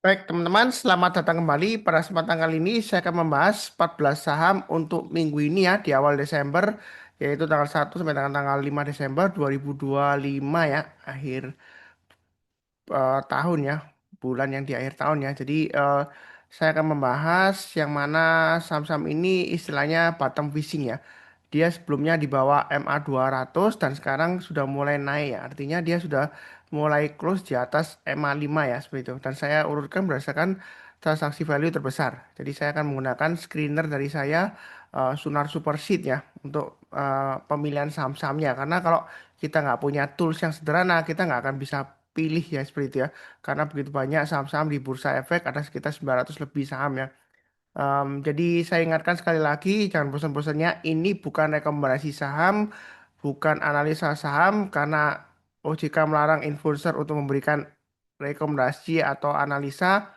Baik, teman-teman, selamat datang kembali. Pada kesempatan kali ini saya akan membahas 14 saham untuk minggu ini ya, di awal Desember, yaitu tanggal 1 sampai dengan tanggal 5 Desember 2025 ya, akhir tahun ya, bulan yang di akhir tahun ya. Jadi saya akan membahas yang mana saham-saham ini istilahnya bottom fishing ya. Dia sebelumnya di bawah MA 200 dan sekarang sudah mulai naik ya. Artinya dia sudah mulai close di atas MA 5 ya seperti itu. Dan saya urutkan berdasarkan transaksi value terbesar. Jadi saya akan menggunakan screener dari saya Sunar Superseed ya untuk pemilihan saham-sahamnya. Karena kalau kita nggak punya tools yang sederhana, kita nggak akan bisa pilih ya seperti itu ya. Karena begitu banyak saham-saham di bursa efek, ada sekitar 900 lebih saham ya. Jadi saya ingatkan sekali lagi, jangan bosan-bosannya, ini bukan rekomendasi saham, bukan analisa saham, karena OJK melarang influencer untuk memberikan rekomendasi atau analisa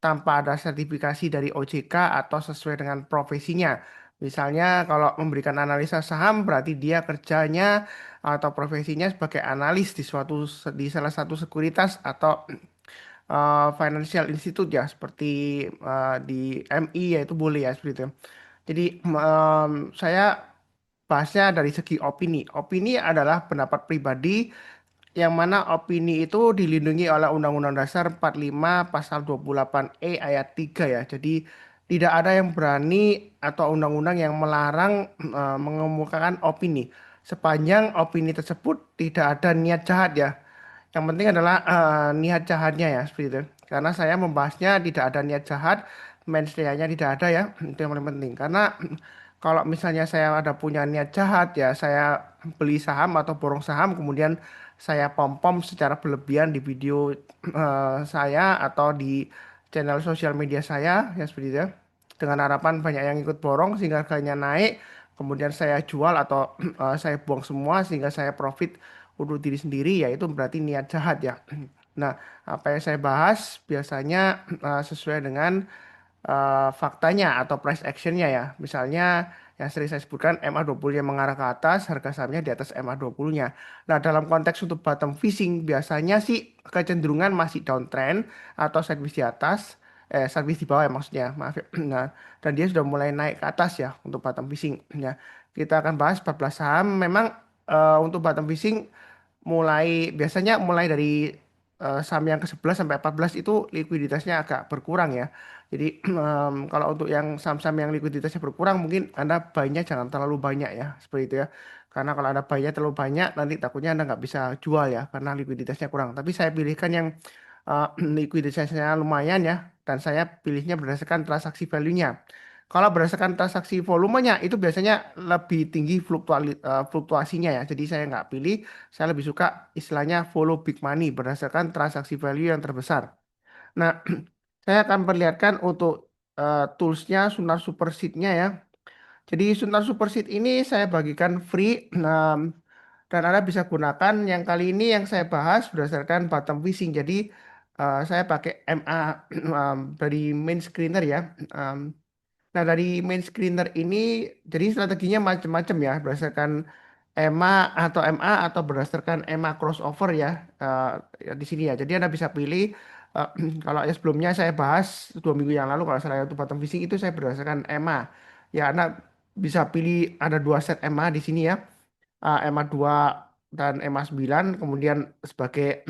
tanpa ada sertifikasi dari OJK atau sesuai dengan profesinya. Misalnya kalau memberikan analisa saham berarti dia kerjanya atau profesinya sebagai analis di salah satu sekuritas atau financial institute ya seperti di MI ya itu boleh ya seperti itu. Jadi saya bahasnya dari segi opini. Opini adalah pendapat pribadi yang mana opini itu dilindungi oleh Undang-Undang Dasar 45 Pasal 28E ayat 3 ya. Jadi tidak ada yang berani atau undang-undang yang melarang mengemukakan opini sepanjang opini tersebut tidak ada niat jahat ya. Yang penting adalah niat jahatnya ya seperti itu. Karena saya membahasnya tidak ada niat jahat, mensreanya tidak ada ya. Itu yang paling penting. Karena kalau misalnya saya ada punya niat jahat ya, saya beli saham atau borong saham kemudian saya pom-pom secara berlebihan di video saya atau di channel sosial media saya ya seperti itu ya. Dengan harapan banyak yang ikut borong sehingga harganya naik, kemudian saya jual atau saya buang semua sehingga saya profit untuk diri sendiri ya itu berarti niat jahat ya. Nah, apa yang saya bahas biasanya sesuai dengan faktanya atau price actionnya ya. Misalnya yang sering saya sebutkan MA 20 yang mengarah ke atas, harga sahamnya di atas MA 20-nya. Nah, dalam konteks untuk bottom fishing biasanya sih kecenderungan masih downtrend atau sideways di atas, sideways di bawah ya maksudnya, maaf ya. Nah, dan dia sudah mulai naik ke atas ya untuk bottom fishing. Ya, kita akan bahas 14 saham. Memang untuk bottom fishing biasanya mulai dari saham yang ke 11 sampai 14 itu likuiditasnya agak berkurang ya. Jadi kalau untuk yang saham-saham yang likuiditasnya berkurang mungkin Anda buy-nya jangan terlalu banyak ya, seperti itu ya. Karena kalau Anda buy-nya terlalu banyak nanti takutnya Anda nggak bisa jual ya karena likuiditasnya kurang. Tapi saya pilihkan yang uh, likuiditasnya lumayan ya dan saya pilihnya berdasarkan transaksi value-nya. Kalau berdasarkan transaksi volumenya itu biasanya lebih tinggi fluktuasinya ya. Jadi saya nggak pilih, saya lebih suka istilahnya follow big money berdasarkan transaksi value yang terbesar. Nah, saya akan perlihatkan untuk toolsnya Sunar Superseed-nya ya. Jadi Sunar Superseed ini saya bagikan free dan Anda bisa gunakan yang kali ini yang saya bahas berdasarkan bottom fishing. Jadi saya pakai MA dari main screener ya. Um, Nah, dari main screener ini, jadi strateginya macam-macam ya, berdasarkan EMA atau MA atau berdasarkan EMA crossover ya, eh, ya di sini ya. Jadi Anda bisa pilih, eh, kalau ya sebelumnya saya bahas 2 minggu yang lalu, kalau saya itu bottom fishing itu saya berdasarkan EMA. Ya, Anda bisa pilih ada 2 set EMA di sini ya, EMA 2 dan EMA 9, kemudian sebagai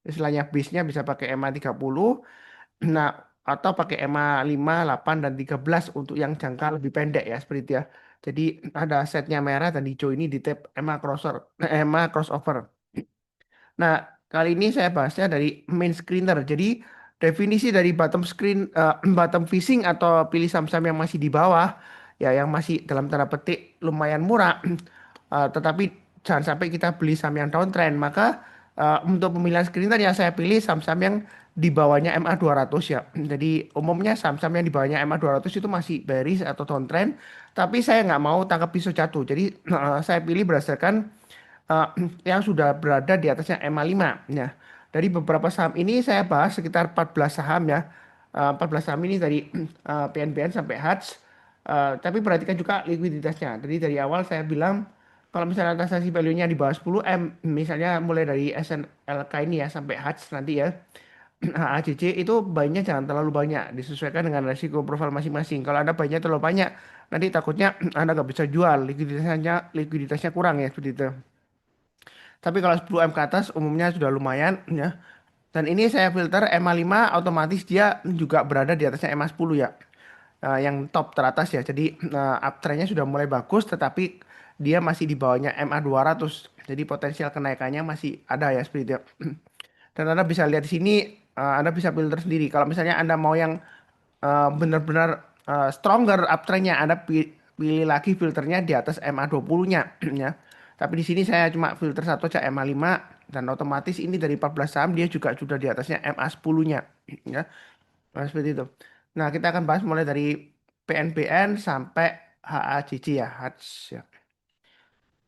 istilahnya base-nya bisa pakai EMA 30. Nah, atau pakai EMA 5, 8, dan 13 untuk yang jangka lebih pendek ya, seperti itu ya. Jadi ada setnya merah dan hijau ini di tab EMA crossover. Nah, kali ini saya bahasnya dari main screener. Jadi definisi dari bottom fishing atau pilih saham-saham yang masih di bawah, ya yang masih dalam tanda petik lumayan murah, tetapi jangan sampai kita beli saham yang downtrend. Maka untuk pemilihan screener yang saya pilih saham-saham yang di bawahnya MA 200 ya. Jadi umumnya saham-saham yang di bawahnya MA 200 itu masih bearish atau downtrend, tapi saya nggak mau tangkap pisau jatuh. Jadi saya pilih berdasarkan eh, yang sudah berada di atasnya MA 5. Ya. Dari beberapa saham ini saya bahas sekitar 14 saham ya. 14 saham ini dari PNBN sampai HATS. Tapi perhatikan juga likuiditasnya. Jadi dari awal saya bilang kalau misalnya transaksi value-nya di bawah 10 M, misalnya mulai dari SNLK ini ya sampai HATS nanti ya. HACC itu baiknya jangan terlalu banyak, disesuaikan dengan resiko profil masing-masing. Kalau Anda baiknya terlalu banyak, nanti takutnya Anda nggak bisa jual, likuiditasnya kurang ya seperti itu. Tapi kalau 10M ke atas umumnya sudah lumayan ya. Dan ini saya filter MA5 otomatis dia juga berada di atasnya MA10 ya. Yang top teratas ya. Jadi uptrendnya sudah mulai bagus tetapi dia masih di bawahnya MA200. Jadi potensial kenaikannya masih ada ya seperti itu. Dan Anda bisa lihat di sini, Anda bisa filter sendiri. Kalau misalnya Anda mau yang benar-benar stronger uptrendnya, Anda pilih lagi filternya di atas MA20-nya ya. Tapi di sini saya cuma filter satu aja MA5 dan otomatis ini dari 14 saham dia juga sudah di atasnya MA10-nya ya. Nah, seperti itu. Nah, kita akan bahas mulai dari PNBN sampai HACC ya, HATS ya.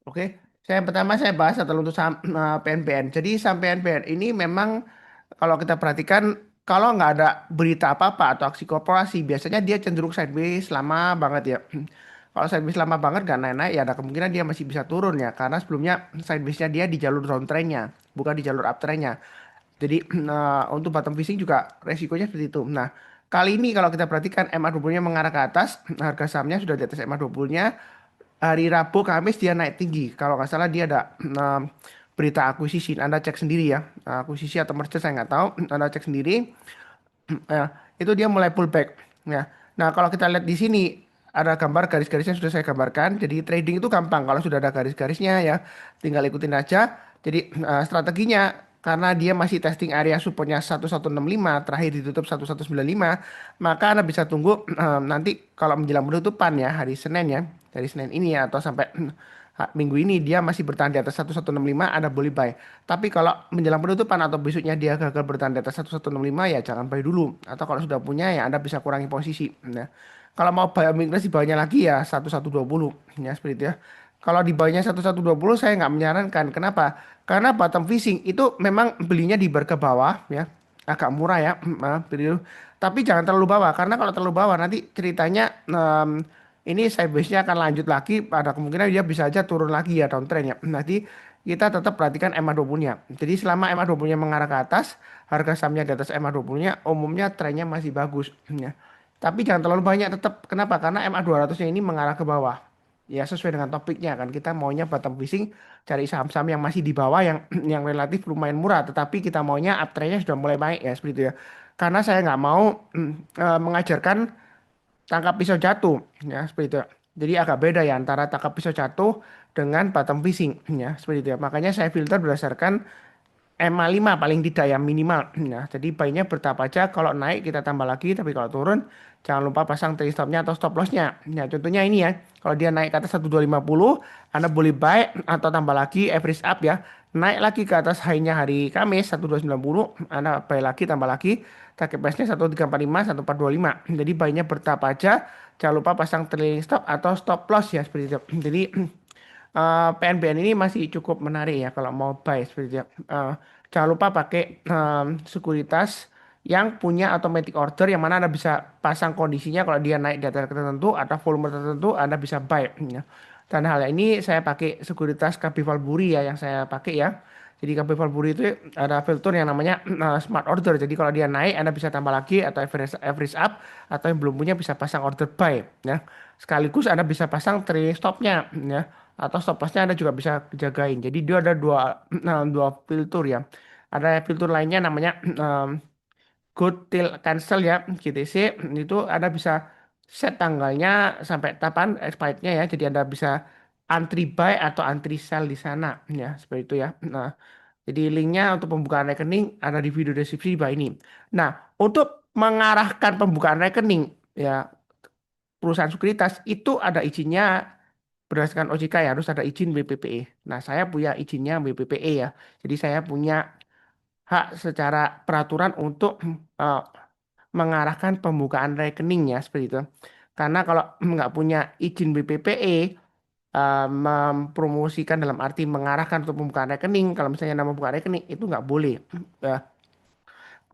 Oke, saya bahas adalah untuk saham PNBN. Jadi saham PNBN ini memang kalau kita perhatikan kalau nggak ada berita apa-apa atau aksi korporasi, biasanya dia cenderung sideways lama banget ya. Kalau sideways lama banget nggak naik-naik, ya ada kemungkinan dia masih bisa turun ya, karena sebelumnya sidewaysnya dia di jalur downtrendnya, bukan di jalur uptrendnya. Jadi untuk bottom fishing juga resikonya seperti itu. Nah, kali ini kalau kita perhatikan MA20-nya mengarah ke atas, harga sahamnya sudah di atas MA20-nya. Hari Rabu, Kamis dia naik tinggi. Kalau nggak salah dia ada berita akuisisi. Anda cek sendiri ya. Akuisisi atau merger saya nggak tahu. Anda cek sendiri. Ya, itu dia mulai pullback. Ya. Nah, kalau kita lihat di sini ada gambar garis-garisnya sudah saya gambarkan. Jadi trading itu gampang kalau sudah ada garis-garisnya ya. Tinggal ikutin aja. Jadi strateginya karena dia masih testing area supportnya 1165, terakhir ditutup 1195, maka Anda bisa tunggu nanti kalau menjelang penutupan ya hari Senin ya. Dari Senin ini ya atau sampai minggu ini dia masih bertahan di atas 1165, Anda boleh buy. Tapi kalau menjelang penutupan atau besoknya dia gagal bertahan di atas 1165 ya jangan buy dulu. Atau kalau sudah punya ya Anda bisa kurangi posisi. Nah, kalau mau buy weakness di bawahnya lagi ya 1120 ya seperti itu ya. Kalau di bawahnya 1120 saya nggak menyarankan. Kenapa? Karena bottom fishing itu memang belinya di bar ke bawah ya. Agak murah ya. Beli dulu. Tapi jangan terlalu bawah karena kalau terlalu bawah nanti ceritanya ini sideways-nya akan lanjut lagi, pada kemungkinan dia bisa aja turun lagi ya downtrend ya. Nanti kita tetap perhatikan MA20-nya. Jadi selama MA20-nya mengarah ke atas, harga sahamnya di atas MA20-nya, umumnya trennya masih bagus ya. Tapi jangan terlalu banyak tetap. Kenapa? Karena MA200-nya ini mengarah ke bawah. Ya sesuai dengan topiknya kan kita maunya bottom fishing cari saham-saham yang masih di bawah yang yang relatif lumayan murah tetapi kita maunya uptrendnya sudah mulai baik ya seperti itu ya. Karena saya nggak mau mengajarkan tangkap pisau jatuh ya seperti itu. Jadi agak beda ya antara tangkap pisau jatuh dengan bottom fishing ya seperti itu ya. Makanya saya filter berdasarkan MA5 paling tidak ya minimal. Nah, jadi baiknya bertahap aja. Kalau naik kita tambah lagi, tapi kalau turun jangan lupa pasang trailing stopnya atau stop lossnya. Nah, contohnya ini ya. Kalau dia naik ke atas 1250, Anda boleh buy atau tambah lagi average up ya. Naik lagi ke atas high-nya hari Kamis 1290, Anda buy lagi tambah lagi. Target price-nya 1345, 1425. Jadi baiknya bertahap aja. Jangan lupa pasang trailing stop atau stop loss ya seperti itu. Jadi PNBN ini masih cukup menarik ya kalau mau buy seperti itu ya. Jangan lupa pakai sekuritas yang punya automatic order yang mana Anda bisa pasang kondisinya kalau dia naik di atas tertentu atau volume tertentu Anda bisa buy ya. Dan hal ini saya pakai sekuritas KB Valburi ya yang saya pakai ya. Jadi KB Valburi itu ada filter yang namanya smart order. Jadi kalau dia naik Anda bisa tambah lagi atau average up atau yang belum punya bisa pasang order buy ya. Sekaligus Anda bisa pasang trailing stopnya ya atau stop lossnya Anda juga bisa jagain. Jadi dia ada dua filter ya. Ada filter lainnya namanya Good Till Cancel ya GTC itu Anda bisa set tanggalnya sampai kapan expirednya ya. Jadi Anda bisa antri buy atau antri sell di sana ya seperti itu ya. Nah, jadi linknya untuk pembukaan rekening ada di video deskripsi di bawah ini. Nah, untuk mengarahkan pembukaan rekening ya perusahaan sekuritas itu ada izinnya berdasarkan OJK ya harus ada izin BPPE. Nah, saya punya izinnya BPPE ya. Jadi saya punya hak secara peraturan untuk eh, mengarahkan pembukaan rekening ya seperti itu. Karena kalau nggak punya izin BPPE mempromosikan dalam arti mengarahkan untuk pembukaan rekening, kalau misalnya nama buka rekening itu nggak boleh. Eh,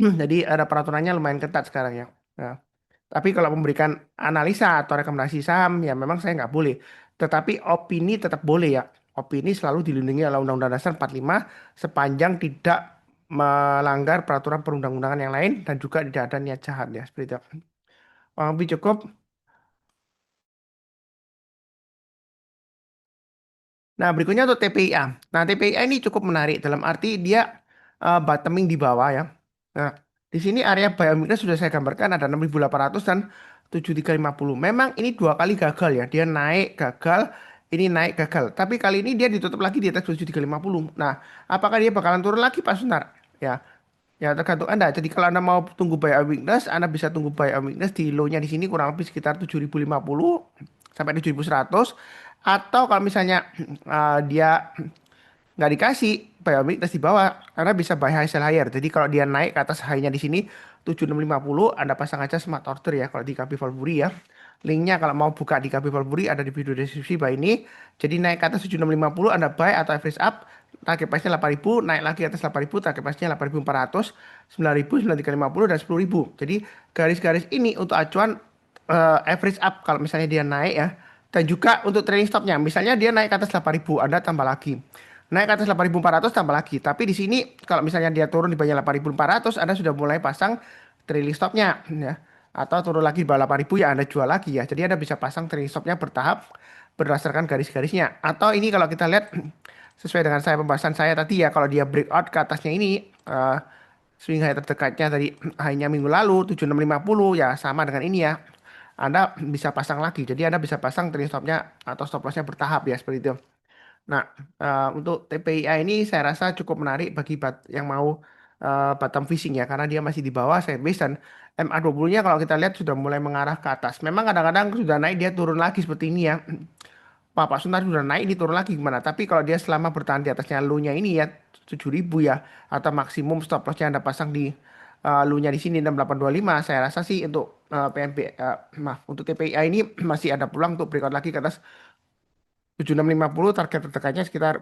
jadi ada peraturannya lumayan ketat sekarang ya. Nah, tapi kalau memberikan analisa atau rekomendasi saham, ya memang saya nggak boleh. Tetapi opini tetap boleh ya. Opini selalu dilindungi oleh Undang-Undang Dasar 45 sepanjang tidak melanggar peraturan perundang-undangan yang lain dan juga tidak ada niat jahat ya seperti itu. Lebih cukup. Nah, berikutnya untuk TPIA. Nah, TPIA ini cukup menarik dalam arti dia bottoming di bawah ya. Nah, di sini area biomigran sudah saya gambarkan ada 6.800 dan 7.350. Memang ini dua kali gagal ya. Dia naik gagal, ini naik gagal. Tapi kali ini dia ditutup lagi di atas 7.350. Nah, apakah dia bakalan turun lagi Pak Sunar? Ya, ya tergantung Anda. Jadi kalau Anda mau tunggu buy on weakness, Anda bisa tunggu buy on weakness di low-nya di sini kurang lebih sekitar 7.050 sampai 7.100. Atau kalau misalnya dia nggak dikasih buy on weakness di bawah, Anda bisa buy high sell higher. Jadi kalau dia naik ke atas high-nya di sini 7.650, Anda pasang aja smart order ya kalau di Capital Valvuri ya. Linknya kalau mau buka di Capital Valvuri ada di video deskripsi bawah ini. Jadi naik ke atas 7.650 Anda buy atau average up. Target price-nya 8.000, naik lagi atas 8.000, target price-nya 8.400, 9.000, 9.350 dan 10.000. Jadi garis-garis ini untuk acuan average up kalau misalnya dia naik ya. Dan juga untuk trailing stopnya, misalnya dia naik ke atas 8.000, Anda tambah lagi. Naik ke atas 8.400 tambah lagi. Tapi di sini kalau misalnya dia turun di bawah 8.400, Anda sudah mulai pasang trailing stopnya ya. Atau turun lagi di bawah 8.000 ya Anda jual lagi ya. Jadi Anda bisa pasang trailing stopnya bertahap berdasarkan garis-garisnya. Atau ini kalau kita lihat sesuai dengan saya pembahasan saya tadi ya, kalau dia breakout ke atasnya ini swing high terdekatnya tadi hanya minggu lalu 7650 ya sama dengan ini ya. Anda bisa pasang lagi. Jadi Anda bisa pasang trailing stopnya atau stop lossnya bertahap ya seperti itu. Nah, untuk TPIA ini saya rasa cukup menarik bagi yang mau bottom fishing ya, karena dia masih di bawah sideways dan MA20-nya kalau kita lihat sudah mulai mengarah ke atas. Memang kadang-kadang sudah naik dia turun lagi seperti ini ya. Pak Suntar sudah naik ini turun lagi gimana? Tapi kalau dia selama bertahan di atasnya low-nya ini ya 7.000 ya atau maksimum stop loss-nya Anda pasang di low-nya di sini 6825, saya rasa sih untuk PNB maaf untuk TPIA ini masih ada peluang untuk breakout lagi ke atas 7650, target terdekatnya sekitar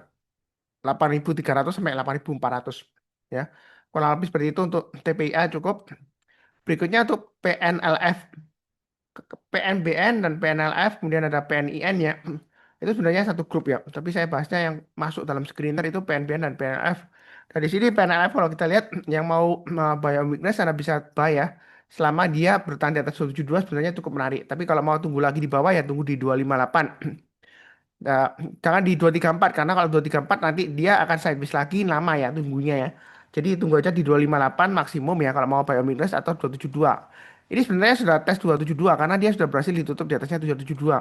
8.300 sampai 8.400 ya. Kurang lebih seperti itu untuk TPIA cukup. Berikutnya untuk PNLF, PNBN dan PNLF, kemudian ada PNIN ya. Itu sebenarnya satu grup ya. Tapi saya bahasnya yang masuk dalam screener itu PNBN dan PNLF. Dari sini PNLF kalau kita lihat yang mau buy on weakness Anda bisa buy ya. Selama dia bertahan di atas 272 sebenarnya cukup menarik. Tapi kalau mau tunggu lagi di bawah ya tunggu di 258. Nah, jangan di 234 karena kalau 234 nanti dia akan sideways lagi lama ya tunggunya ya. Jadi tunggu aja di 258 maksimum ya kalau mau buy on weakness atau 272. Ini sebenarnya sudah tes 272 karena dia sudah berhasil ditutup di atasnya 272.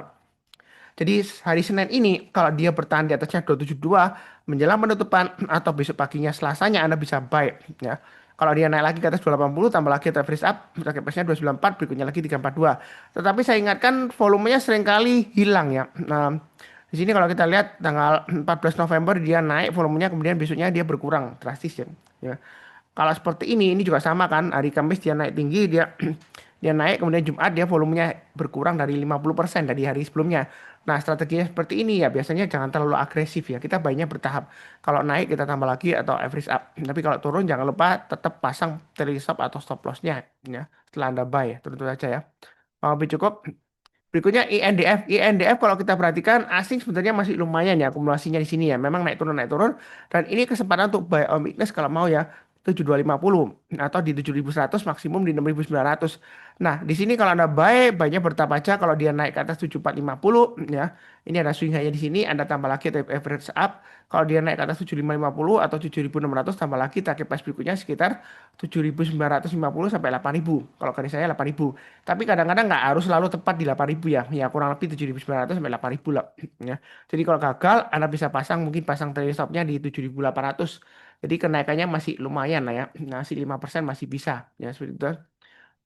Jadi hari Senin ini kalau dia bertahan di atasnya 272 menjelang penutupan atau besok paginya Selasanya Anda bisa buy ya. Kalau dia naik lagi ke atas 280 tambah lagi average up target price-nya 294 berikutnya lagi 342. Tetapi saya ingatkan volumenya seringkali hilang ya. Nah, di sini kalau kita lihat tanggal 14 November dia naik volumenya kemudian besoknya dia berkurang drastis ya. Ya. Kalau seperti ini juga sama kan. Hari Kamis dia naik tinggi, dia naik, kemudian Jumat dia volumenya berkurang dari 50% dari hari sebelumnya. Nah, strateginya seperti ini ya. Biasanya jangan terlalu agresif ya. Kita baiknya bertahap. Kalau naik kita tambah lagi atau average up. Tapi kalau turun jangan lupa tetap pasang trailing stop atau stop loss-nya ya. Setelah Anda buy ya, tentu saja ya. Mau lebih cukup. Berikutnya INDF. INDF kalau kita perhatikan asing sebenarnya masih lumayan ya akumulasinya di sini ya. Memang naik turun naik turun dan ini kesempatan untuk buy on weakness kalau mau ya 7250 atau di 7100 maksimum di 6900. Nah, di sini kalau Anda buy-nya bertahap aja kalau dia naik ke atas 7450 ya. Ini ada swing high di sini Anda tambah lagi average up. Kalau dia naik ke atas 7550 atau 7600 tambah lagi target price berikutnya sekitar 7950 sampai 8000. Kalau kali saya 8000. Tapi kadang-kadang nggak harus selalu tepat di 8.000 ya. Ya kurang lebih 7.900 sampai 8.000 lah. Ya. Jadi kalau gagal, Anda bisa pasang mungkin pasang trailing stopnya di 7.800. Jadi kenaikannya masih lumayan lah ya. Masih 5% masih bisa. Ya seperti itu.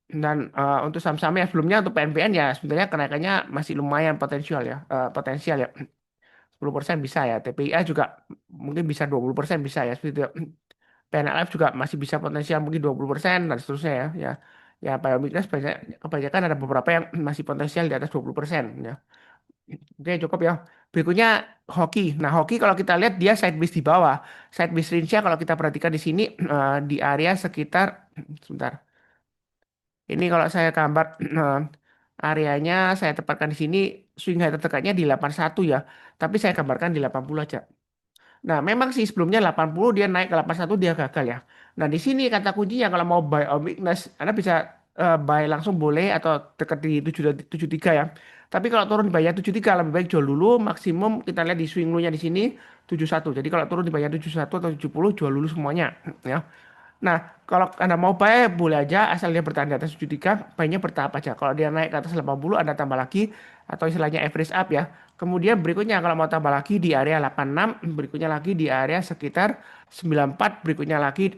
Dan untuk saham-saham yang sebelumnya untuk PNBN ya sebenarnya kenaikannya masih lumayan potensial ya. Potensial ya. 10% bisa ya. TPIA juga mungkin bisa 20% bisa ya. Seperti itu. PNLF juga masih bisa potensial mungkin 20% dan seterusnya ya. Ya, ya biomigras kebanyakan ada beberapa yang masih potensial di atas 20% ya. Oke, cukup ya. Berikutnya hoki. Nah, hoki kalau kita lihat dia sideways di bawah. Sideways range-nya kalau kita perhatikan di sini di area sekitar sebentar. Ini kalau saya gambar areanya saya tempatkan di sini swing high terdekatnya di 81 ya. Tapi saya gambarkan di 80 aja. Nah, memang sih sebelumnya 80 dia naik ke 81 dia gagal ya. Nah, di sini kata kuncinya kalau mau buy on weakness, Anda bisa buy langsung boleh atau dekat di 73 ya. Tapi kalau turun di bayar 73 lebih baik jual dulu, maksimum kita lihat di swing low-nya di sini 71. Jadi kalau turun di bayar 71 atau 70 jual dulu semuanya ya. Nah, kalau Anda mau buy boleh aja asal dia bertahan di atas 73, buy-nya bertahap aja. Kalau dia naik ke atas 80 Anda tambah lagi atau istilahnya average up ya. Kemudian berikutnya kalau mau tambah lagi di area 86, berikutnya lagi di area sekitar 94, berikutnya lagi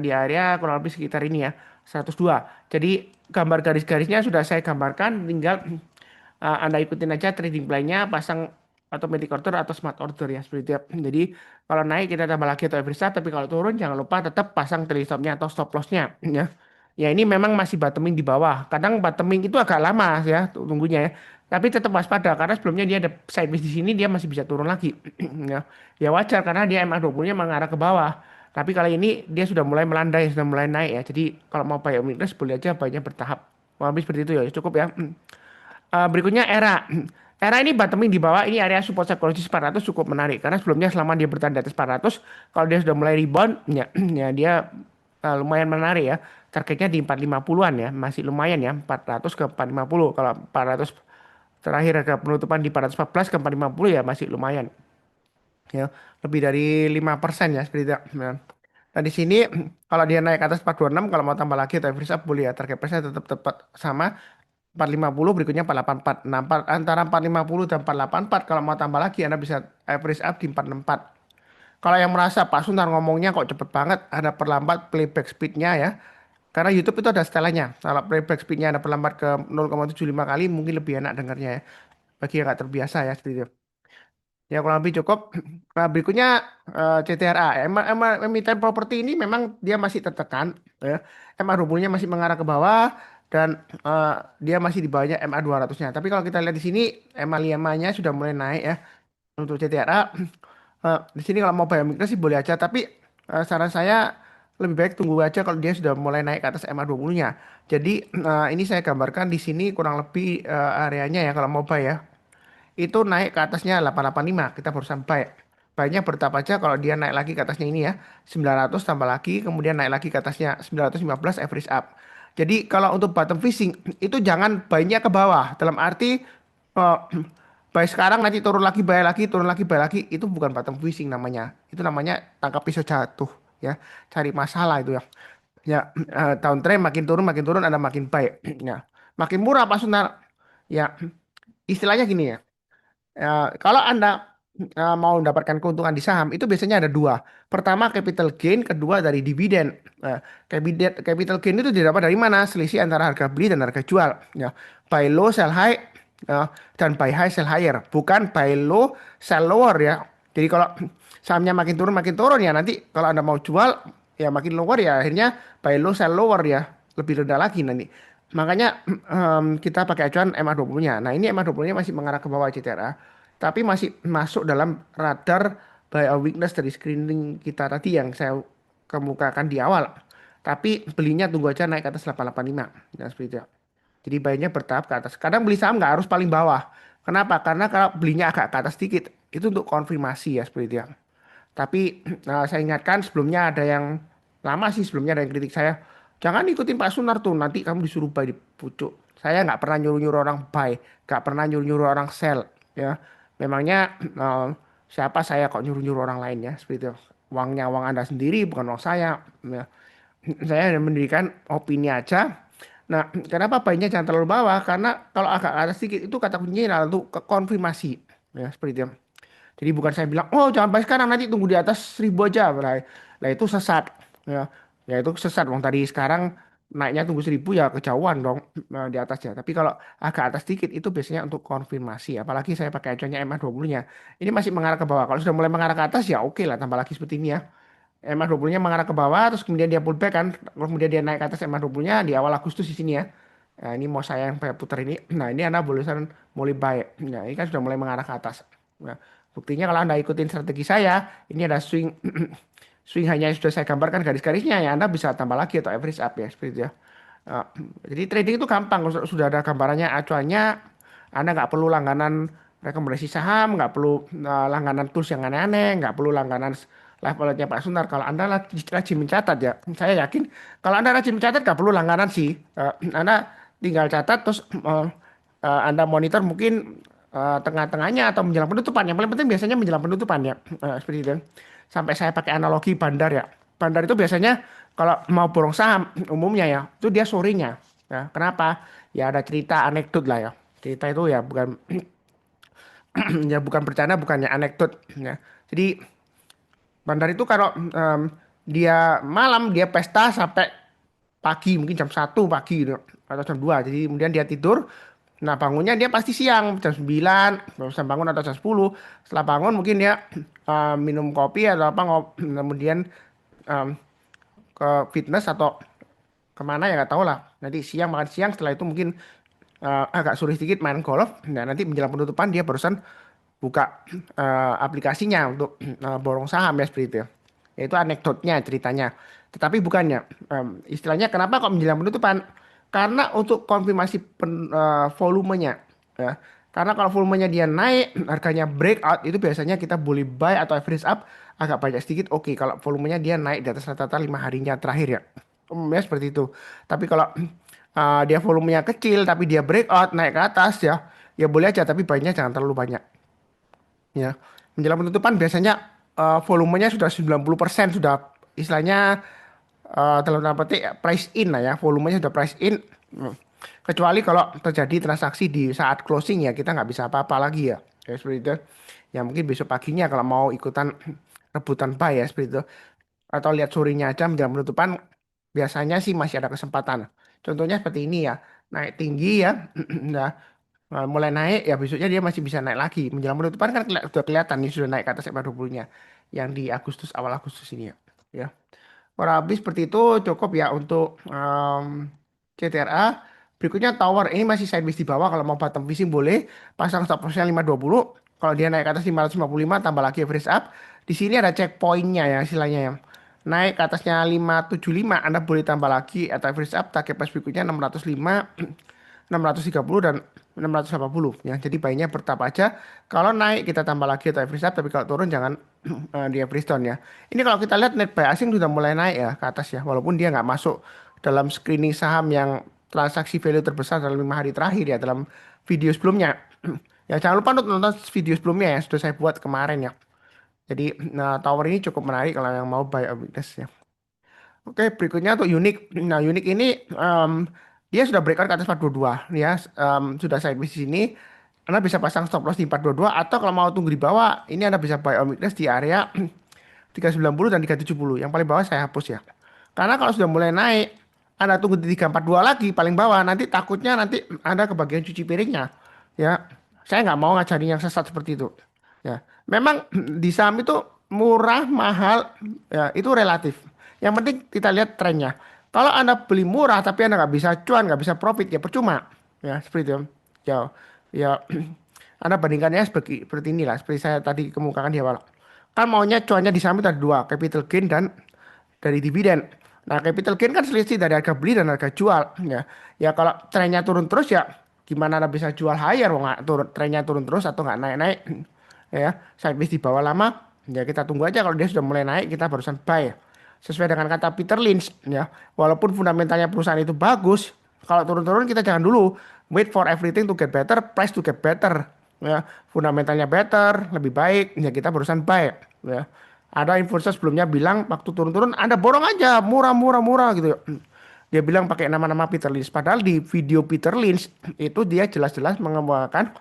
di area kurang lebih sekitar ini ya, 102. Jadi gambar garis-garisnya sudah saya gambarkan, tinggal Anda ikutin aja trading plan-nya, pasang automatic order atau smart order ya seperti itu ya. Jadi kalau naik kita tambah lagi atau average stop, tapi kalau turun jangan lupa tetap pasang trailing stop-nya atau stop loss-nya ya. Ya ini memang masih bottoming di bawah. Kadang bottoming itu agak lama ya tunggunya ya. Tapi tetap waspada karena sebelumnya dia ada sideways di sini dia masih bisa turun lagi. Ya, ya wajar karena dia MA20-nya mengarah ke bawah. Tapi kali ini dia sudah mulai melandai, sudah mulai naik ya. Jadi kalau mau buy weakness boleh aja buy-nya bertahap. Mau habis seperti itu ya, cukup ya. Berikutnya era. Era ini bottoming di bawah, ini area support psikologis 400 cukup menarik. Karena sebelumnya selama dia bertahan di atas 400, kalau dia sudah mulai rebound, ya, ya dia lumayan menarik ya. Targetnya di 450-an ya, masih lumayan ya, 400 ke 450. Kalau 400 terakhir harga penutupan di 414 ke 450 ya masih lumayan. Ya, lebih dari 5% ya seperti itu. Nah, di sini kalau dia naik ke atas 426, kalau mau tambah lagi atau average up boleh ya. Target price tetap tepat sama 450, berikutnya 484. Nah, antara 450 dan 484 kalau mau tambah lagi Anda bisa average up di 464. Kalau yang merasa Pak Sunar ngomongnya kok cepet banget, ada perlambat playback speednya ya. Karena YouTube itu ada setelannya. Kalau playback speednya ada perlambat ke 0,75 kali mungkin lebih enak dengarnya ya. Bagi yang nggak terbiasa ya seperti itu. Ya kurang lebih cukup. Nah, berikutnya CTRA. Emiten properti ini memang dia masih tertekan. Ya. MA 20-nya masih mengarah ke bawah dan dia masih di bawahnya MA 200-nya. Tapi kalau kita lihat di sini MA 5-nya sudah mulai naik ya untuk CTRA. Di sini kalau mau bayar mikro sih boleh aja. Tapi saran saya lebih baik tunggu aja kalau dia sudah mulai naik ke atas MA 20-nya. Jadi ini saya gambarkan di sini kurang lebih areanya ya kalau mau buy ya itu naik ke atasnya 885 kita baru sampai baiknya bertahap aja kalau dia naik lagi ke atasnya ini ya 900 tambah lagi kemudian naik lagi ke atasnya 915 average up jadi kalau untuk bottom fishing itu jangan buy-nya ke bawah dalam arti eh, buy sekarang nanti turun lagi buy lagi turun lagi buy lagi itu bukan bottom fishing namanya itu namanya tangkap pisau jatuh ya cari masalah itu ya ya downtrend makin turun Anda makin baik ya makin murah Pak Sunar ya istilahnya gini ya. Kalau Anda mau mendapatkan keuntungan di saham, itu biasanya ada dua. Pertama, capital gain, kedua dari dividen. Capital gain itu didapat dari mana? Selisih antara harga beli dan harga jual. Ya. Buy low, sell high, ya, dan buy high, sell higher. Bukan buy low, sell lower ya. Jadi kalau sahamnya makin turun ya nanti kalau Anda mau jual, ya makin lower ya akhirnya buy low, sell lower ya. Lebih rendah lagi nanti. Makanya kita pakai acuan MA20-nya. Nah, ini MA20-nya masih mengarah ke bawah CTRA, tapi masih masuk dalam radar buy or weakness dari screening kita tadi yang saya kemukakan di awal. Tapi belinya tunggu aja naik ke atas 885. Ya, seperti itu. Jadi buynya bertahap ke atas. Kadang beli saham nggak harus paling bawah. Kenapa? Karena kalau belinya agak ke atas sedikit, itu untuk konfirmasi ya seperti itu ya. Tapi saya ingatkan sebelumnya ada yang lama sih sebelumnya ada yang kritik saya. Jangan ikutin Pak Sunar tuh nanti kamu disuruh buy di pucuk. Saya nggak pernah nyuruh-nyuruh orang buy, nggak pernah nyuruh-nyuruh orang sell ya. Memangnya siapa saya kok nyuruh-nyuruh orang lain ya seperti itu. Uangnya uang Anda sendiri bukan uang saya. Ya. Saya hanya mendirikan opini aja. Nah, kenapa buy-nya jangan terlalu bawah? Karena kalau agak atas sedikit itu kata kuncinya adalah untuk konfirmasi ya seperti itu. Jadi bukan saya bilang, oh jangan buy sekarang nanti tunggu di atas 1000 aja. Lah itu sesat. Ya, ya itu sesat. Wong tadi sekarang naiknya tunggu 1000 ya kejauhan dong di atasnya. Tapi kalau agak atas sedikit itu biasanya untuk konfirmasi. Apalagi saya pakai acuannya MA20-nya. Ini masih mengarah ke bawah. Kalau sudah mulai mengarah ke atas ya oke lah tambah lagi seperti ini ya. MA20-nya mengarah ke bawah terus kemudian dia pullback kan. Kemudian dia naik ke atas MA20-nya di awal Agustus di sini ya. Nah, ini mau saya yang putar ini. Nah, ini Anda boleh mulai buy. Nah, ini kan sudah mulai mengarah ke atas. Nah, buktinya kalau Anda ikutin strategi saya, ini ada swing swing hanya yang sudah saya gambarkan garis-garisnya ya Anda bisa tambah lagi atau average up ya seperti itu ya. Nah, jadi trading itu gampang kalau sudah ada gambarannya acuannya Anda nggak perlu langganan rekomendasi saham, nggak perlu langganan tools yang aneh-aneh, nggak perlu langganan levelnya Pak Sunar. Kalau Anda rajin mencatat ya, saya yakin kalau Anda rajin mencatat nggak perlu langganan sih. Anda tinggal catat terus Anda monitor mungkin tengah-tengahnya atau menjelang penutupan. Yang paling penting biasanya menjelang penutupan ya. Seperti itu. Sampai saya pakai analogi bandar ya. Bandar itu biasanya kalau mau borong saham umumnya ya, itu dia sorenya. Ya, kenapa? Ya ada cerita anekdot lah ya. Cerita itu ya bukan ya bukan bercanda, bukannya anekdot ya. Jadi bandar itu kalau dia malam dia pesta sampai pagi mungkin jam 1 pagi gitu, atau jam 2. Jadi kemudian dia tidur. Nah bangunnya dia pasti siang jam 9 baru bisa bangun atau jam 10. Setelah bangun mungkin dia minum kopi atau apa kemudian em, ke fitness atau kemana ya nggak tahu lah. Nanti siang makan siang, setelah itu mungkin agak sore sedikit main golf. Nah nanti menjelang penutupan dia barusan buka aplikasinya untuk borong saham ya seperti itu ya. Itu anekdotnya ceritanya. Tetapi bukannya istilahnya kenapa kok menjelang penutupan? Karena untuk konfirmasi volumenya ya. Karena kalau volumenya dia naik, harganya breakout itu biasanya kita boleh buy atau average up agak banyak sedikit. Oke, kalau volumenya dia naik di atas rata-rata 5 harinya terakhir ya. Umumnya seperti itu. Tapi kalau dia volumenya kecil tapi dia breakout naik ke atas ya, ya boleh aja tapi buy-nya jangan terlalu banyak. Ya, menjelang penutupan biasanya volumenya sudah 90% sudah istilahnya dalam tanda petik price in lah ya, volumenya sudah price in. Hmm. Kecuali kalau terjadi transaksi di saat closing ya kita nggak bisa apa-apa lagi ya. Ya seperti itu. Ya mungkin besok paginya kalau mau ikutan rebutan buy ya seperti itu. Atau lihat sorenya aja menjelang penutupan biasanya sih masih ada kesempatan. Contohnya seperti ini ya, naik tinggi ya. Nah, mulai naik ya besoknya dia masih bisa naik lagi. Menjelang penutupan kan sudah kelihatan nih sudah naik ke atas SMA 20-nya yang di Agustus awal Agustus ini ya. Ya. Kurang lebih seperti itu cukup ya untuk CTRA. Berikutnya tower ini masih sideways di bawah. Kalau mau bottom fishing boleh pasang stop lossnya 520. Kalau dia naik ke atas 555 tambah lagi average up. Di sini ada checkpointnya ya istilahnya ya. Naik ke atasnya 575 Anda boleh tambah lagi atau average up target price berikutnya 605 630 dan 680 ya. Jadi baiknya bertahap aja. Kalau naik kita tambah lagi atau average up, tapi kalau turun jangan di average down ya. Ini kalau kita lihat net buy asing sudah mulai naik ya ke atas ya. Walaupun dia nggak masuk dalam screening saham yang transaksi value terbesar dalam 5 hari terakhir ya dalam video sebelumnya. Ya jangan lupa untuk nonton video sebelumnya ya sudah saya buat kemarin ya. Jadi nah, tower ini cukup menarik kalau yang mau buy on weakness ya. Oke, berikutnya untuk unik. Nah, unik ini dia sudah breakout ke atas 422 ya, sudah sideways di sini. Anda bisa pasang stop loss di 422 atau kalau mau tunggu di bawah, ini Anda bisa buy on weakness di area 390 dan 370. Yang paling bawah saya hapus ya. Karena kalau sudah mulai naik, Anda tunggu di 342 lagi paling bawah, nanti takutnya nanti Anda kebagian cuci piringnya. Ya, saya nggak mau ngajarin yang sesat seperti itu. Ya, memang di saham itu murah, mahal, ya itu relatif. Yang penting kita lihat trennya. Kalau Anda beli murah tapi Anda nggak bisa cuan, nggak bisa profit, ya percuma. Ya, seperti itu. Ya, ya Anda bandingkannya seperti inilah, seperti saya tadi kemukakan di awal. Kan maunya cuannya di saham itu ada dua, capital gain dan dari dividen. Nah, capital gain kan selisih dari harga beli dan harga jual. Ya, ya kalau trennya turun terus ya gimana Anda bisa jual higher? Wong nggak turun, trennya turun terus atau nggak naik-naik? Ya, sideways di bawah lama. Ya kita tunggu aja kalau dia sudah mulai naik kita barusan buy. Sesuai dengan kata Peter Lynch ya. Walaupun fundamentalnya perusahaan itu bagus, kalau turun-turun kita jangan dulu. Wait for everything to get better, price to get better. Ya, fundamentalnya better, lebih baik, ya kita barusan buy. Ya. Ada influencer sebelumnya bilang waktu turun-turun Anda borong aja murah murah murah gitu ya. Dia bilang pakai nama-nama Peter Lynch. Padahal di video Peter Lynch itu dia jelas-jelas mengemukakan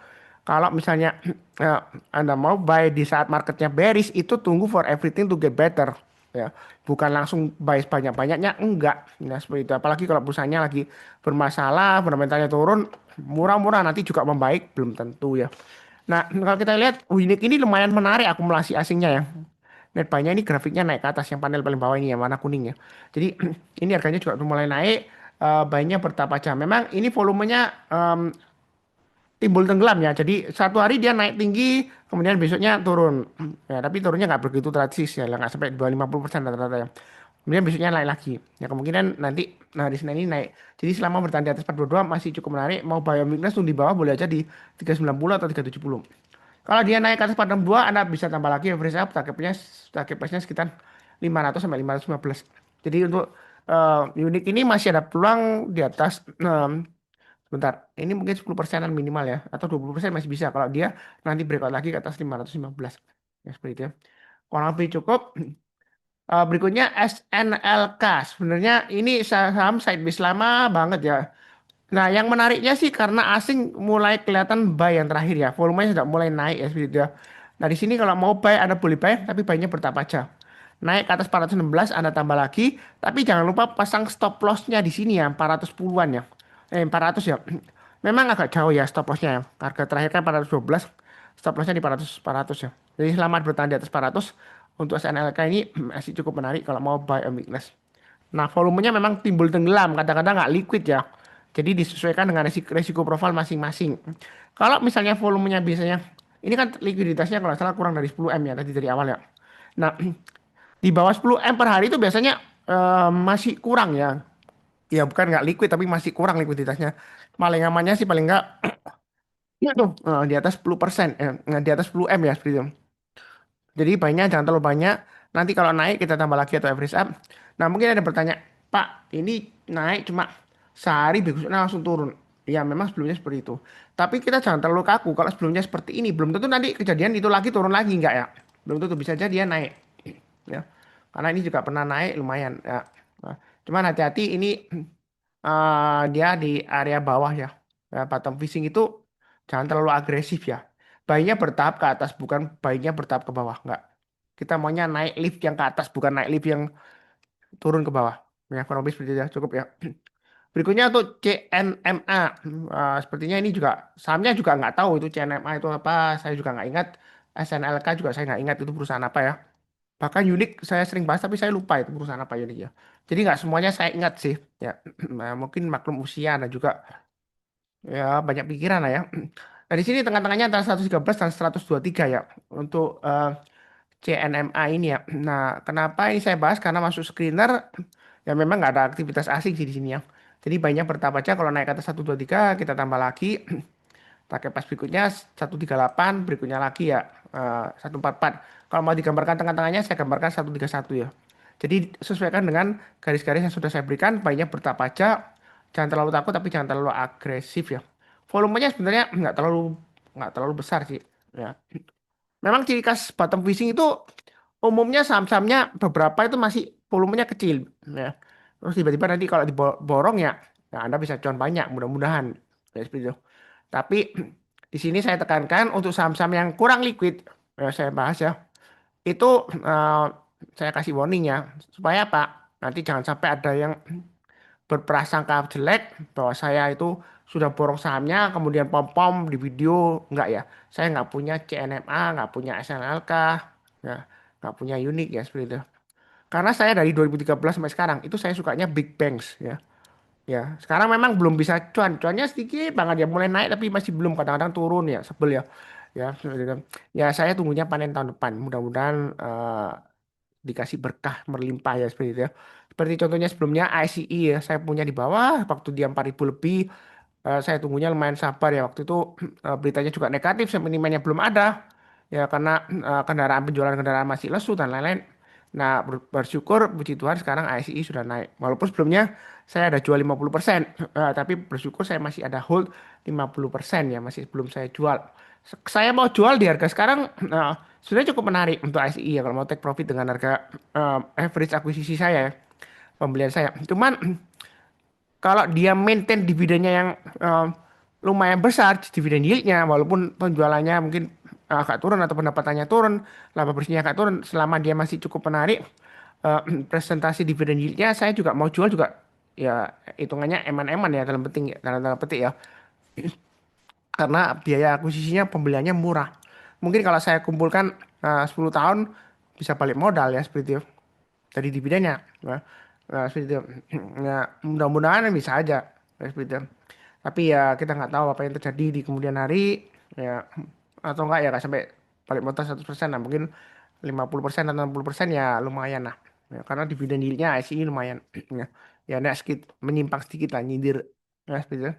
kalau misalnya eh, Anda mau buy di saat marketnya bearish itu tunggu for everything to get better ya. Bukan langsung buy sebanyak-banyaknya enggak. Nah, seperti itu. Apalagi kalau perusahaannya lagi bermasalah, fundamentalnya turun, murah-murah nanti juga membaik belum tentu ya. Nah, kalau kita lihat Winnik ini lumayan menarik akumulasi asingnya ya. Net buy-nya ini grafiknya naik ke atas yang panel paling bawah ini ya warna kuning ya. Jadi ini harganya juga udah mulai naik. Buy-nya bertahap aja. Memang ini volumenya timbul tenggelam ya. Jadi satu hari dia naik tinggi, kemudian besoknya turun. Ya, tapi turunnya nggak begitu drastis ya, nggak sampai di bawah 50% rata-rata ya. Kemudian besoknya naik lagi. Ya kemungkinan nanti nah di sini ini naik. Jadi selama bertahan di atas 422 masih cukup menarik. Mau buy on weakness tuh di bawah boleh aja di 390 atau 370. Kalau dia naik ke atas 42, Anda bisa tambah lagi average up, target price-nya sekitar 500 sampai 515. Jadi untuk unit ini masih ada peluang di atas, sebentar, ini mungkin 10 persenan minimal ya, atau 20% masih bisa kalau dia nanti breakout lagi ke atas 515. Ya, seperti itu ya. Kurang lebih cukup. Berikutnya SNLK. Sebenarnya ini saham sideways lama banget ya. Nah, yang menariknya sih karena asing mulai kelihatan buy yang terakhir ya. Volumenya sudah mulai naik ya seperti itu ya. Nah, di sini kalau mau buy Anda boleh buy, tapi buy-nya bertahap aja. Naik ke atas 416 Anda tambah lagi, tapi jangan lupa pasang stop loss-nya di sini ya, 410-an ya. 400 ya. Memang agak jauh ya stop loss-nya ya. Harga terakhir kan 412, stop loss-nya di 400 ya. Jadi selamat bertahan di atas 400. Untuk SNLK ini masih cukup menarik kalau mau buy on weakness. Nah, volumenya memang timbul tenggelam, kadang-kadang nggak liquid ya. Jadi disesuaikan dengan resiko profil masing-masing. Kalau misalnya volumenya biasanya, ini kan likuiditasnya kalau nggak salah kurang dari 10 M ya tadi dari awal ya. Nah, di bawah 10 M per hari itu biasanya masih kurang ya. Ya bukan nggak liquid tapi masih kurang likuiditasnya. Paling amannya sih paling nggak di atas 10%, di atas 10 M ya seperti itu. Jadi banyak jangan terlalu banyak. Nanti kalau naik kita tambah lagi atau average up. Nah mungkin ada bertanya, Pak, ini naik cuma sehari besoknya langsung turun. Ya memang sebelumnya seperti itu. Tapi kita jangan terlalu kaku. Kalau sebelumnya seperti ini, belum tentu nanti kejadian itu lagi turun lagi enggak ya? Belum tentu bisa aja dia naik. Ya, karena ini juga pernah naik lumayan. Ya. Nah, cuman hati-hati ini dia di area bawah ya. Ya, bottom fishing itu jangan terlalu agresif ya. Bayinya bertahap ke atas, bukan bayinya bertahap ke bawah. Enggak. Kita maunya naik lift yang ke atas, bukan naik lift yang turun ke bawah. Ya, kurang lebih seperti itu ya. Cukup ya. Berikutnya untuk CNMA. Sepertinya ini juga, sahamnya juga nggak tahu itu CNMA itu apa. Saya juga nggak ingat. SNLK juga saya nggak ingat itu perusahaan apa ya. Bahkan Unik saya sering bahas tapi saya lupa itu perusahaan apa Unik ya. Jadi nggak semuanya saya ingat sih. Ya, nah, mungkin maklum usia dan juga ya banyak pikiran lah ya. Nah di sini tengah-tengahnya antara 113 dan 123 ya untuk CNMA ini ya. Nah kenapa ini saya bahas karena masuk screener ya memang nggak ada aktivitas asing sih di sini ya. Jadi banyak bertahap aja kalau naik ke atas 123 kita tambah lagi. Pakai pas berikutnya 138, berikutnya lagi ya 144. Kalau mau digambarkan tengah-tengahnya saya gambarkan 131 ya. Jadi sesuaikan dengan garis-garis yang sudah saya berikan, baiknya bertahap aja, jangan terlalu takut tapi jangan terlalu agresif ya. Volumenya sebenarnya nggak terlalu besar sih ya. Memang ciri khas bottom fishing itu umumnya saham-sahamnya beberapa itu masih volumenya kecil ya. Terus tiba-tiba nanti kalau diborong ya, ya Anda bisa cuan banyak mudah-mudahan. Ya, seperti itu. Tapi di sini saya tekankan untuk saham-saham yang kurang liquid, ya saya bahas ya, itu eh, saya kasih warning ya, supaya apa? Nanti jangan sampai ada yang berprasangka jelek bahwa saya itu sudah borong sahamnya, kemudian pom-pom di video, enggak ya. Saya nggak punya CNMA, nggak punya SNLK, ya, nggak punya Unik ya seperti itu. Karena saya dari 2013 sampai sekarang itu saya sukanya big bangs ya. Ya, sekarang memang belum bisa cuannya sedikit banget ya mulai naik tapi masih belum kadang-kadang turun ya sebel ya. Ya, seperti itu. Ya saya tunggunya panen tahun depan. Mudah-mudahan dikasih berkah berlimpah ya seperti itu ya. Seperti contohnya sebelumnya ICE ya, saya punya di bawah waktu dia 4.000 lebih. Saya tunggunya lumayan sabar ya waktu itu beritanya juga negatif, sentimennya belum ada ya karena kendaraan penjualan kendaraan masih lesu dan lain-lain. Nah, bersyukur puji Tuhan sekarang ICE sudah naik. Walaupun sebelumnya saya ada jual 50%, tapi bersyukur saya masih ada hold 50% ya, masih belum saya jual. Saya mau jual di harga sekarang sebenarnya cukup menarik untuk ICE ya kalau mau take profit dengan harga average akuisisi saya ya, pembelian saya. Cuman kalau dia maintain dividennya yang eh, lumayan besar, dividen yieldnya, walaupun penjualannya mungkin agak turun atau pendapatannya turun, laba bersihnya agak turun, selama dia masih cukup menarik, presentasi dividen yieldnya saya juga mau jual juga, ya hitungannya eman-eman ya dalam tanda petik ya, karena biaya akuisisinya pembeliannya murah. Mungkin kalau saya kumpulkan 10 tahun bisa balik modal ya seperti itu dari dividennya. Nah, seperti itu. Nah, mudah-mudahan bisa aja ya, seperti itu. Tapi ya kita nggak tahu apa yang terjadi di kemudian hari ya atau enggak ya nggak sampai balik modal 100% lah mungkin 50% atau 60% ya lumayan lah. Ya, karena dividen yieldnya ICI lumayan ya. Ya, nah, sedikit menyimpang sedikit lah nyindir ya seperti itu.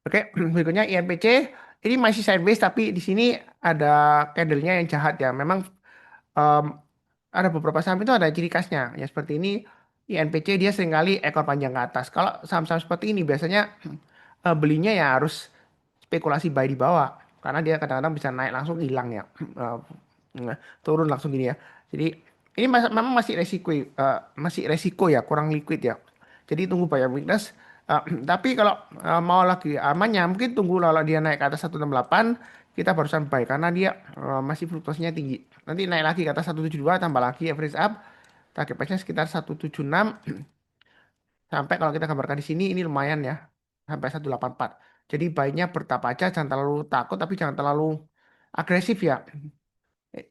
Oke, berikutnya INPC ini masih sideways tapi di sini ada candle-nya yang jahat ya. Memang em, ada beberapa saham itu ada ciri khasnya. Ya seperti ini INPC dia seringkali ekor panjang ke atas. Kalau saham-saham seperti ini biasanya belinya ya harus spekulasi buy di bawah karena dia kadang-kadang bisa naik langsung hilang ya. Nah, turun langsung gini ya. Jadi ini memang masih resiko ya, kurang liquid ya. Jadi tunggu buy weakness. Eh, tapi kalau mau lagi amannya mungkin tunggu kalau dia naik ke atas 168 kita barusan buy karena dia masih fluktuasinya tinggi. Nanti naik lagi ke atas 172 tambah lagi average up. Target price-nya sekitar 176 sampai kalau kita gambarkan di sini ini lumayan ya. Sampai 184. Jadi buy-nya bertahap aja, jangan terlalu takut tapi jangan terlalu agresif ya. Eh,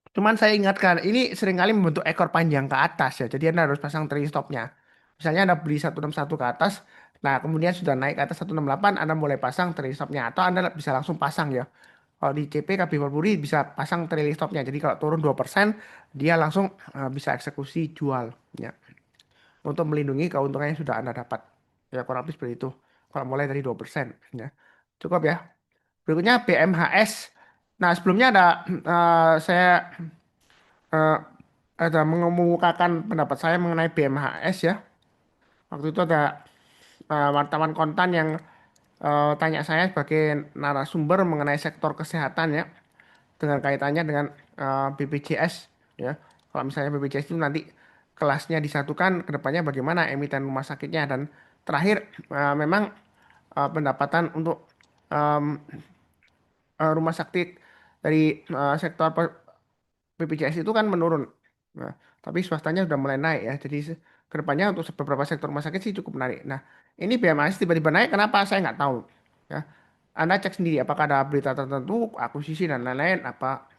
Cuman saya ingatkan, ini seringkali membentuk ekor panjang ke atas ya. Jadi Anda harus pasang trailing stopnya. Misalnya Anda beli 161 ke atas, nah kemudian sudah naik ke atas 168, Anda mulai pasang trailing stopnya. Atau Anda bisa langsung pasang ya. Kalau di CP KB Buri bisa pasang trailing stopnya. Jadi kalau turun 2%, dia langsung bisa eksekusi jual ya. Untuk melindungi keuntungan yang sudah Anda dapat. Ya kurang lebih seperti itu. Kalau mulai dari 2% ya. Cukup ya. Berikutnya BMHS. Nah sebelumnya ada saya eh, ada mengemukakan pendapat saya mengenai BMHS ya. Waktu itu ada wartawan kontan yang tanya saya sebagai narasumber mengenai sektor kesehatan ya, dengan kaitannya dengan BPJS ya. Kalau misalnya BPJS itu nanti kelasnya disatukan, kedepannya bagaimana emiten rumah sakitnya dan terakhir memang pendapatan untuk em, rumah sakit dari sektor BPJS itu kan menurun. Nah, tapi swastanya sudah mulai naik ya. Jadi kedepannya untuk beberapa sektor rumah sakit sih cukup menarik. Nah, ini BMAS tiba-tiba naik, kenapa? Saya nggak tahu. Ya, Anda cek sendiri apakah ada berita tertentu, akuisisi dan lain-lain, apa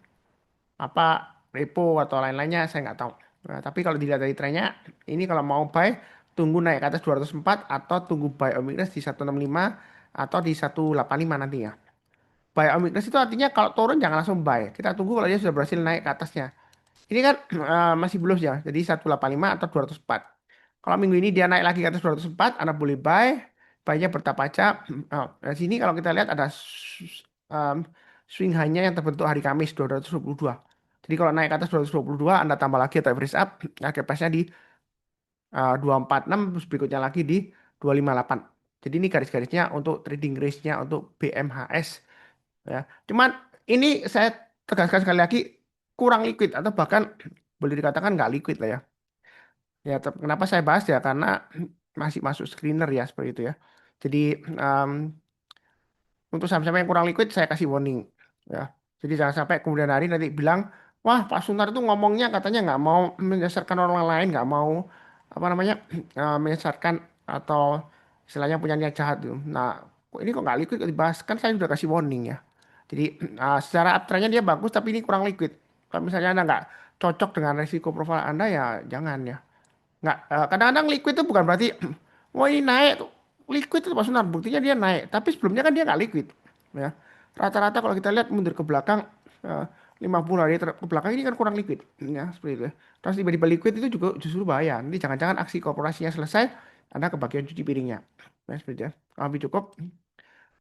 apa repo atau lain-lainnya, saya nggak tahu. Nah, tapi kalau dilihat dari trennya, ini kalau mau buy, tunggu naik ke atas 204 atau tunggu buy omikron di 165 atau di 185 nantinya. Buy omikron itu artinya kalau turun jangan langsung buy. Kita tunggu kalau dia sudah berhasil naik ke atasnya. Ini kan masih belum ya, jadi 185 atau 204. Kalau minggu ini dia naik lagi ke atas 204, Anda boleh buy. Buy-nya bertahap aja. Di sini kalau kita lihat ada swing high-nya yang terbentuk hari Kamis 222. Jadi kalau naik ke atas 222, Anda tambah lagi atau average up, harga price-nya di 246, terus berikutnya lagi di 258. Jadi ini garis-garisnya untuk trading range-nya untuk BMHS ya. Cuman ini saya tegaskan sekali lagi kurang liquid atau bahkan boleh dikatakan nggak liquid lah ya. Ya, kenapa saya bahas ya karena masih masuk screener ya seperti itu ya. Jadi em, untuk saham-saham yang kurang liquid saya kasih warning ya. Jadi jangan sampai kemudian hari nanti bilang, wah Pak Sunar itu ngomongnya katanya nggak mau menyesatkan orang lain, nggak mau apa namanya menyesatkan atau istilahnya punya niat jahat tuh. Nah, ini kok nggak liquid kok dibahas kan saya sudah kasih warning ya. Jadi secara uptrendnya dia bagus tapi ini kurang liquid. Kalau misalnya Anda nggak cocok dengan resiko profil Anda ya jangan ya. Nggak, kadang-kadang liquid itu bukan berarti wah ini naik tuh. Liquid itu maksudnya buktinya dia naik. Tapi sebelumnya kan dia nggak liquid. Ya. Rata-rata kalau kita lihat mundur ke belakang 50 hari ke belakang ini kan kurang liquid. Ya, seperti itu ya. Terus tiba-tiba liquid itu juga justru bahaya. Nanti jangan-jangan aksi korporasinya selesai, Anda kebagian cuci piringnya. Ya, seperti itu ya. Lebih cukup.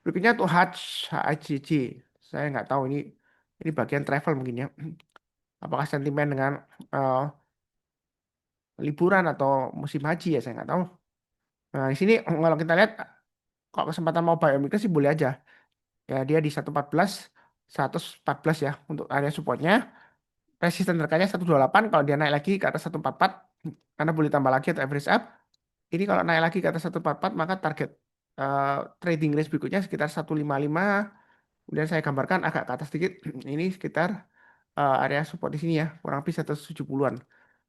Berikutnya tuh HCG. Saya nggak tahu ini bagian travel mungkin ya. Apakah sentimen dengan eh, liburan atau musim haji ya saya nggak tahu. Nah, di sini kalau kita lihat kalau kesempatan mau buy Omicron sih boleh aja. Ya dia di 114 114 ya untuk area supportnya. Resisten terkanya 128 kalau dia naik lagi ke atas 144 Anda boleh tambah lagi atau average up. Ini kalau naik lagi ke atas 144 maka target trading range berikutnya sekitar 155. Kemudian saya gambarkan agak ke atas sedikit. Ini sekitar area support di sini ya, kurang lebih 170-an.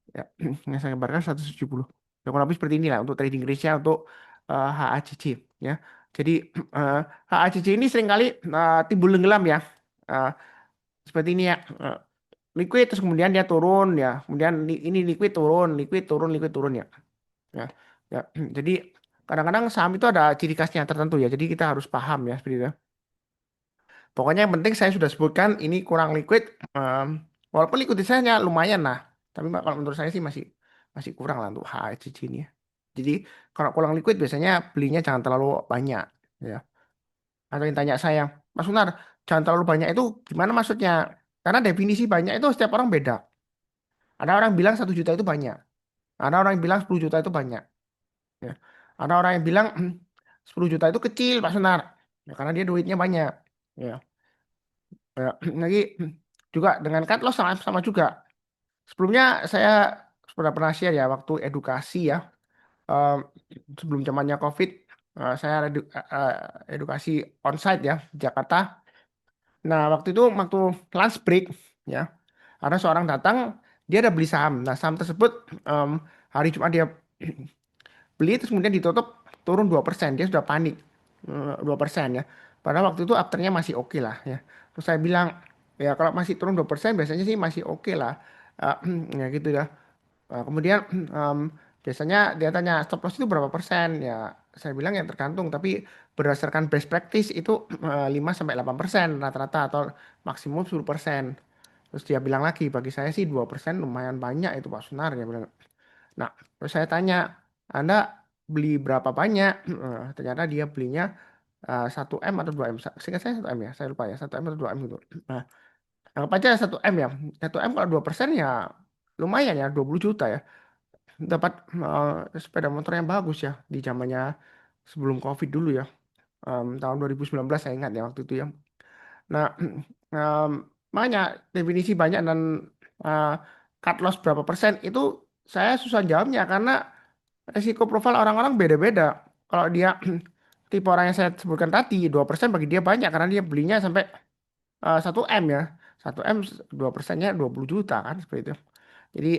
Ya, yang saya gambarkan 170. Ya, kurang lebih seperti inilah untuk trading range-nya untuk HACC ya. Jadi HACC ini seringkali timbul tenggelam ya. Eh, seperti ini ya. Liquid terus kemudian dia turun ya. Kemudian ini liquid turun, liquid turun ya. Ya. Ya. Jadi kadang-kadang saham itu ada ciri khasnya tertentu ya. Jadi kita harus paham ya seperti itu. Pokoknya yang penting saya sudah sebutkan ini kurang liquid. em, Walaupun likuiditasnya lumayan lah. Tapi kalau menurut saya sih masih masih kurang lah untuk HCC ini ya. Jadi kalau kurang liquid biasanya belinya jangan terlalu banyak. Ya. Atau yang tanya saya, Mas Unar, jangan terlalu banyak itu gimana maksudnya? Karena definisi banyak itu setiap orang beda. Ada orang bilang 1 juta itu banyak. Ada orang yang bilang 10 juta itu banyak. Ya. Ada orang yang bilang 10 juta itu kecil, Pak Sunar. Ya, karena dia duitnya banyak. Ya. Ya. Lagi juga dengan cut loss sama, sama juga. Sebelumnya saya sudah pernah share ya waktu edukasi ya. Em, Sebelum zamannya COVID, saya edukasi onsite ya di Jakarta. Nah, waktu itu waktu lunch break ya, ada seorang datang, dia ada beli saham. Nah, saham tersebut em, hari Jumat dia beli terus kemudian ditutup turun 2%. Dia sudah panik 2% ya. Padahal waktu itu afternya masih oke lah ya. Terus saya bilang, ya kalau masih turun 2% biasanya sih masih oke lah. Eh, ya gitu ya. Kemudian biasanya dia tanya stop loss itu berapa persen? Ya saya bilang ya tergantung, tapi berdasarkan best practice itu 5 sampai 8% rata-rata atau maksimum 10%. Terus dia bilang lagi, bagi saya sih 2% lumayan banyak itu Pak Sunar, dia bilang. Nah, terus saya tanya, Anda beli berapa banyak? Ternyata dia belinya 1 M atau 2 M. Seingat saya 1 M ya, saya lupa ya, 1 M atau 2 M gitu. Nah, anggap aja 1 M ya. 1 M kalau 2% ya lumayan ya, 20 juta ya. Dapat sepeda motor yang bagus ya di zamannya sebelum COVID dulu ya. Tahun 2019 saya ingat ya waktu itu ya. Nah, em, makanya definisi banyak dan uh, cut loss berapa persen itu saya susah jawabnya karena resiko profil orang-orang beda-beda. Kalau dia tipe orang yang saya sebutkan tadi, 2% bagi dia banyak karena dia belinya sampai 1 M ya. 1 M 2%-nya 20 juta kan seperti itu. Jadi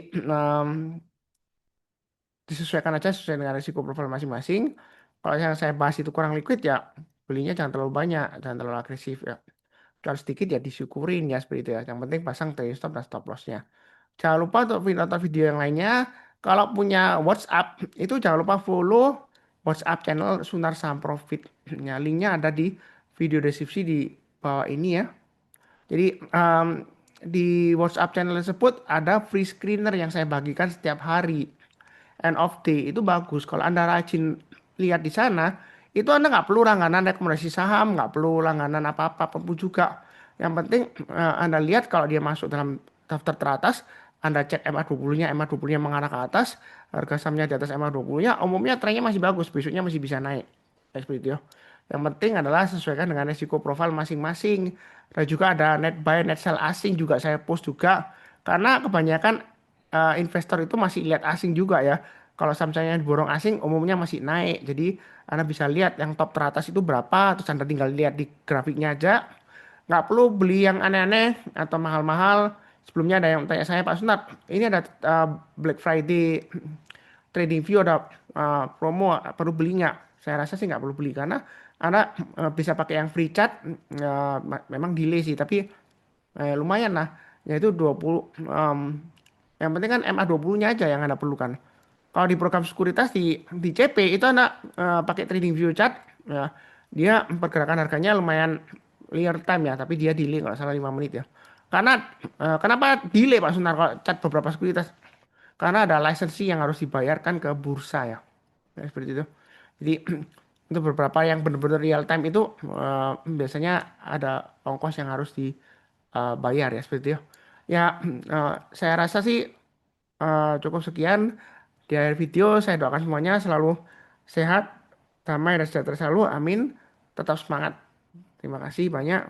disesuaikan aja sesuai dengan risiko profil masing-masing. Kalau yang saya bahas itu kurang liquid ya belinya jangan terlalu banyak, jangan terlalu agresif ya. Kalau sedikit ya disyukurin ya seperti itu ya. Yang penting pasang trailing stop dan stop lossnya. Jangan lupa untuk nonton video yang lainnya. Kalau punya WhatsApp itu jangan lupa follow WhatsApp channel Sunar Saham Profit. Ya, linknya ada di video deskripsi di bawah ini ya. Jadi di WhatsApp channel tersebut ada free screener yang saya bagikan setiap hari. End of day itu bagus. Kalau Anda rajin lihat di sana, itu Anda nggak perlu langganan rekomendasi saham, nggak perlu langganan apa-apa apapun juga. Yang penting Anda lihat kalau dia masuk dalam daftar teratas, Anda cek MA20-nya, MA20-nya mengarah ke atas, harga sahamnya di atas MA20-nya, umumnya trennya masih bagus, besoknya masih bisa naik. Ya, seperti itu ya. Yang penting adalah sesuaikan dengan risiko profil masing-masing. Dan juga ada net buy, net sell asing juga saya post juga. Karena kebanyakan investor itu masih lihat asing juga ya. Kalau saham-saham yang diborong asing umumnya masih naik. Jadi Anda bisa lihat yang top teratas itu berapa. Terus Anda tinggal lihat di grafiknya aja. Nggak perlu beli yang aneh-aneh atau mahal-mahal. Sebelumnya ada yang tanya saya, Pak Sunat, ini ada Black Friday trading view ada promo perlu beli nggak? Saya rasa sih nggak perlu beli karena Anda bisa pakai yang free chat, memang delay sih tapi lumayan lah, yaitu 20 yang penting kan MA20-nya aja yang Anda perlukan. Kalau di program sekuritas di CP itu Anda pakai trading view chart ya, dia pergerakan harganya lumayan real time ya, tapi dia delay kalau salah 5 menit ya. Karena kenapa delay Pak Sunar kalau chat beberapa sekuritas? Karena ada lisensi yang harus dibayarkan ke bursa ya. Ya, seperti itu. Jadi untuk beberapa yang benar-benar real time itu biasanya ada ongkos yang harus dibayar ya seperti itu. Ya, saya rasa sih cukup sekian di akhir video. Saya doakan semuanya selalu sehat, damai dan sejahtera selalu. Amin. Tetap semangat. Terima kasih banyak.